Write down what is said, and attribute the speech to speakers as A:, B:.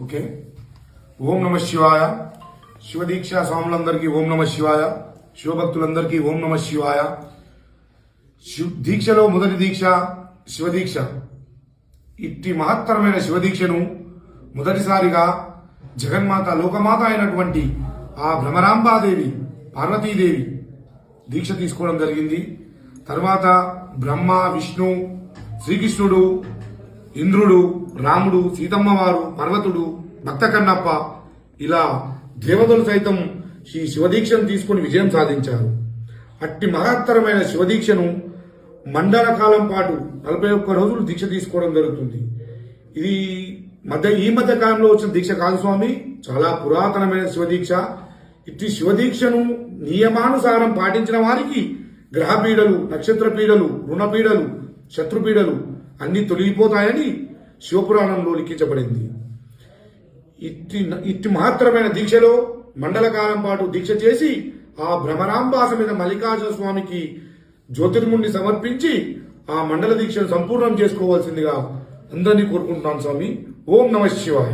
A: Okay. ఓం నమ శివాయ. శివదీక్ష స్వాములందరికీ ఓం నమ శివాయ. శివభక్తులందరికీ ఓం నమ శివాయ. దీక్షలో మొదటి దీక్ష శివదీక్ష. ఇట్టి మహత్తరమైన శివదీక్షను మొదటిసారిగా జగన్మాత లోకమాత అయినటువంటి ఆ భ్రమరాంబాదేవి పార్వతీదేవి దీక్ష తీసుకోవడం జరిగింది. తర్వాత బ్రహ్మ, విష్ణు, శ్రీకృష్ణుడు, ఇంద్రుడు, రాముడు, సీతమ్మ వారు, పర్వతుడు, భక్త కన్నప్ప ఇలా దేవతలు సైతం ఈ శివదీక్షను తీసుకుని విజయం సాధించారు. అట్టి మహత్తరమైన శివదీక్షను మండల కాలం పాటు 41 రోజులు దీక్ష తీసుకోవడం జరుగుతుంది. ఇది ఈ మధ్య కాలంలో వచ్చిన దీక్ష కాదు స్వామి, చాలా పురాతనమైన శివదీక్ష. ఇట్టి శివదీక్షను నియమానుసారం పాటించిన వారికి గ్రహపీడలు, నక్షత్ర పీడలు, రుణపీడలు, శత్రుపీడలు అన్ని తొలగిపోతాయని శివపురాణంలో లిఖించబడింది. ఇట్టి మహత్తరమైన దీక్షలో మండల కాలం పాటు దీక్ష చేసి ఆ భ్రమరాంబాస మీద మల్లికార్జున స్వామికి జ్యోతిర్ముడిని సమర్పించి ఆ మండల దీక్షను సంపూర్ణం చేసుకోవాల్సిందిగా అందరినీ కోరుకుంటున్నాను స్వామి. ఓం నమ శివాయ.